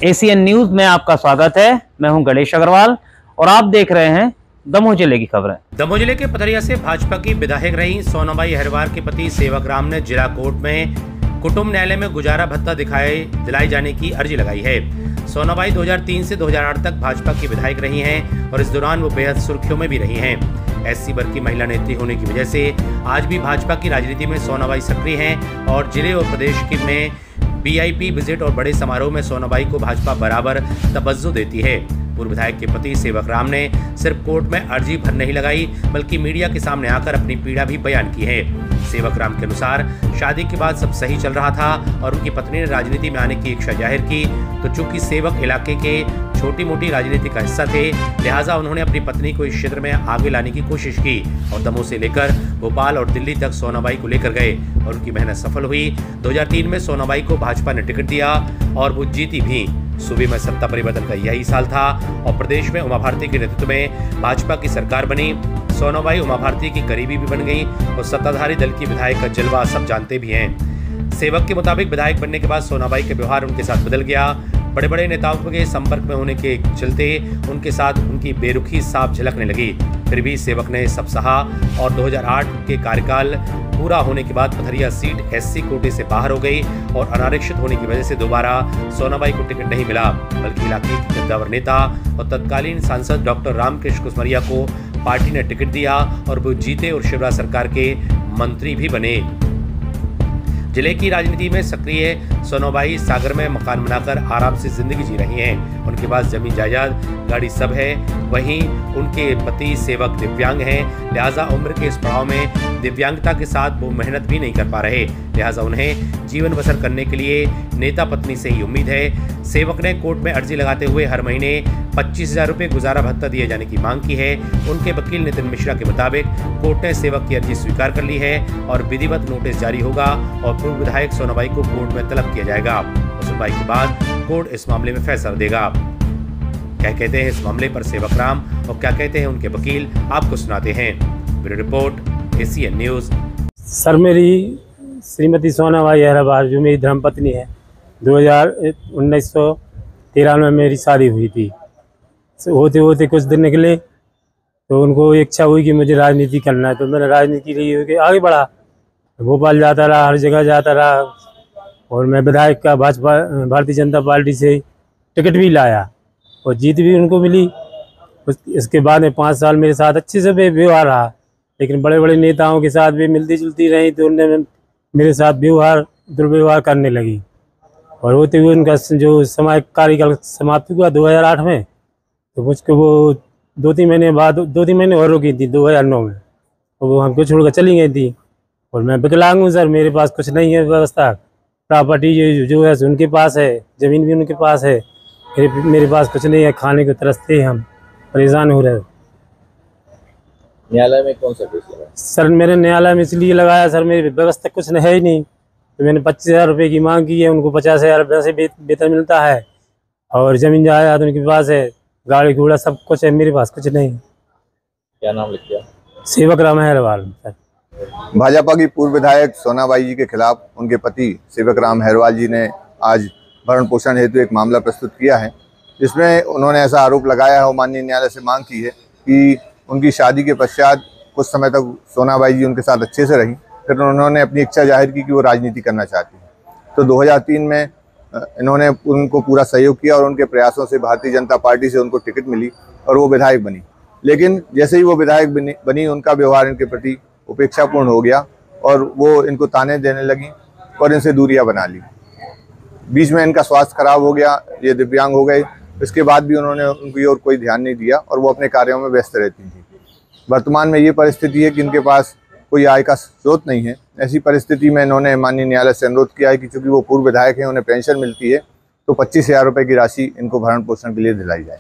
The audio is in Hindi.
एसीएन न्यूज में आपका स्वागत है। मैं हूं गणेश अग्रवाल और आप देख रहे हैं दमोह जिले की खबरें। दमोह जिले के पथरिया से भाजपा की विधायक रही सोनाबाई अहिरवार के पति सेवकराम ने जिला कोर्ट में कुटुंब न्यायालय में गुजारा भत्ता दिलाई जाने की अर्जी लगाई है। सोनाबाई 2003 से 2008 तक भाजपा की विधायक रही हैं और इस दौरान वो बेहद सुर्खियों में भी रही हैं। एससी वर्ग की महिला नेत्री होने की वजह से आज भी भाजपा की राजनीति में सोनाबाई सक्रिय हैं और जिले और प्रदेश में वीआईपी विजिट और बड़े समारोह में सोनाबाई को भाजपा बराबर तवज्जो देती है। पूर्व विधायक के पति सेवकराम ने सिर्फ कोर्ट में अर्जी भर नहीं लगाई बल्कि मीडिया के सामने आकर अपनी पीड़ा भी बयान की है। सेवकराम के अनुसार शादी के बाद सब सही चल रहा था और उनकी पत्नी ने राजनीति में आने की इच्छा जाहिर की, तो चूंकि सेवक इलाके के छोटी मोटी राजनीति का हिस्सा थे, लिहाजा उन्होंने अपनी पत्नी को इस क्षेत्र में आगे लाने की कोशिश की और दमोह से लेकर भोपाल और दिल्ली तक सोनाबाई को लेकर गए और उनकी मेहनत सफल हुई। 2003 में सोनाबाई को भाजपा ने टिकट दिया और वो जीती भी। सूबे में सत्ता परिवर्तन का यही साल था और प्रदेश में उमा भारती के नेतृत्व में भाजपा की सरकार बनी। सोनाबाई उमा भारती की करीबी भी बन गई और सत्ताधारी दल की विधायक का जलवा सब जानते भी हैं। सेवक के मुताबिक विधायक बनने के बाद सोनाबाई का व्यवहार उनके साथ बदल गया। बड़े बड़े नेताओं के संपर्क में होने के चलते उनके साथ उनकी बेरुखी साफ झलकने लगी। फिर भी सेवक ने सब सहा और 2008 के कार्यकाल पूरा होने के बाद पथरिया सीट एससी कोटे से बाहर हो गई और अनारक्षित होने की वजह से दोबारा सोनाबाई को टिकट नहीं मिला, बल्कि इलाके के कद्दावर नेता और तत्कालीन सांसद डॉक्टर रामकृष्ण कुसमरिया को पार्टी ने टिकट दिया और वो जीते और शिवराज सरकार के मंत्री भी बने। जिले की राजनीति में सक्रिय सोनाबाई सागर में मकान बनाकर आराम से जिंदगी जी रही हैं। उनके पास जमीन जायदाद गाड़ी सब है। वहीं उनके पति सेवक दिव्यांग हैं, लिहाजा उम्र के इस पड़ाव में दिव्यांगता के साथ वो मेहनत भी नहीं कर पा रहे, लिहाजा उन्हें जीवन बसर करने के लिए नेता पत्नी से ही उम्मीद है। सेवक ने कोर्ट में अर्जी लगाते हुए हर महीने 25,000 रुपये गुजारा भत्ता दिए जाने की मांग की है। उनके वकील नितिन मिश्रा के मुताबिक कोर्ट ने सेवक की अर्जी स्वीकार कर ली है और विधिवत नोटिस जारी होगा और पूर्व विधायक सोनाबाई को कोर्ट में तलब किया जाएगा। सुनवाई के बाद कोर्ट इस मामले में फैसला देगा। क्या कहते हैं इस मामले पर सेवकराम और क्या कहते हैं उनके वकील, आपको सुनाते हैं। Bureau report, ACN news. Sir, मेरी श्रीमती सोनाबाई अहिरवार जो मेरी धर्मपत्नी है, 1993 में मेरी शादी हुई थी। होते होते कुछ दिन निकले तो उनको इच्छा हुई कि मुझे राजनीति करना है, तो मैंने राजनीति के लिए आगे बढ़ा। भोपाल जाता रहा, हर जगह जाता रहा और मैं विधायक का भाजपा भारतीय जनता पार्टी से टिकट भी लाया और जीत भी उनको मिली। इसके बाद में 5 साल मेरे साथ अच्छे से व्यवहार रहा, लेकिन बड़े बड़े नेताओं के साथ भी मिलती जुलती रही तो उन्होंने मेरे साथ दुर्व्यवहार करने लगी और होते हुए उनका जो समय कार्यकाल समाप्त हुआ 2008 में, तो मुझको वो 2-3 महीने और रुकी थी 2009 में, और वो हमको छोड़कर चली गई थी। और मैं विकलांग हूँ सर, मेरे पास कुछ नहीं है व्यवस्था। प्रॉपर्टी जो है उनके पास है, ज़मीन भी उनके पास है, मेरे पास कुछ नहीं है। खाने को तरसते हम परेशान हो रहे। न्यायालय में कौन सा केस लगा? सर, मेरे न्यायालय में इसलिए लगाया सर, मेरी व्यवस्था कुछ है ही नहीं। तो मैंने 25,000 रुपये की मांग की है, उनको 50,000 रुपये से वेतन मिलता है और ज़मीन जायदाद उनके पास है, गाड़ी घोड़ा सब कुछ है, मेरे पास कुछ नहीं। क्या नाम लिख दिया? सेवकराम अहिरवार। भाजपा की पूर्व विधायक सोनाबाई जी के खिलाफ उनके पति सेवकराम अहिरवार जी ने आज भरण पोषण हेतु एक मामला प्रस्तुत किया है, जिसमें उन्होंने ऐसा आरोप लगाया है और माननीय न्यायालय से मांग की है कि उनकी शादी के पश्चात कुछ समय तक सोनाबाई जी उनके साथ अच्छे से रही, फिर उन्होंने अपनी इच्छा जाहिर की कि वो राजनीति करना चाहती है। तो 2003 में इन्होंने उनको पूरा सहयोग किया और उनके प्रयासों से भारतीय जनता पार्टी से उनको टिकट मिली और वो विधायक बनी। लेकिन जैसे ही वो विधायक बनी उनका व्यवहार इनके प्रति उपेक्षापूर्ण हो गया और वो इनको ताने देने लगी और इनसे दूरियां बना ली। बीच में इनका स्वास्थ्य खराब हो गया, ये दिव्यांग हो गए। इसके बाद भी उन्होंने उनकी ओर कोई ध्यान नहीं दिया और वो अपने कार्यों में व्यस्त रहती थी। वर्तमान में ये परिस्थिति है कि इनके पास कोई आय का स्रोत नहीं है। ऐसी परिस्थिति में इन्होंने माननीय न्यायालय से अनुरोध किया है कि चूंकि वो पूर्व विधायक हैं, उन्हें पेंशन मिलती है, तो 25,000 रुपये की राशि इनको भरण पोषण के लिए दिलाई जाए।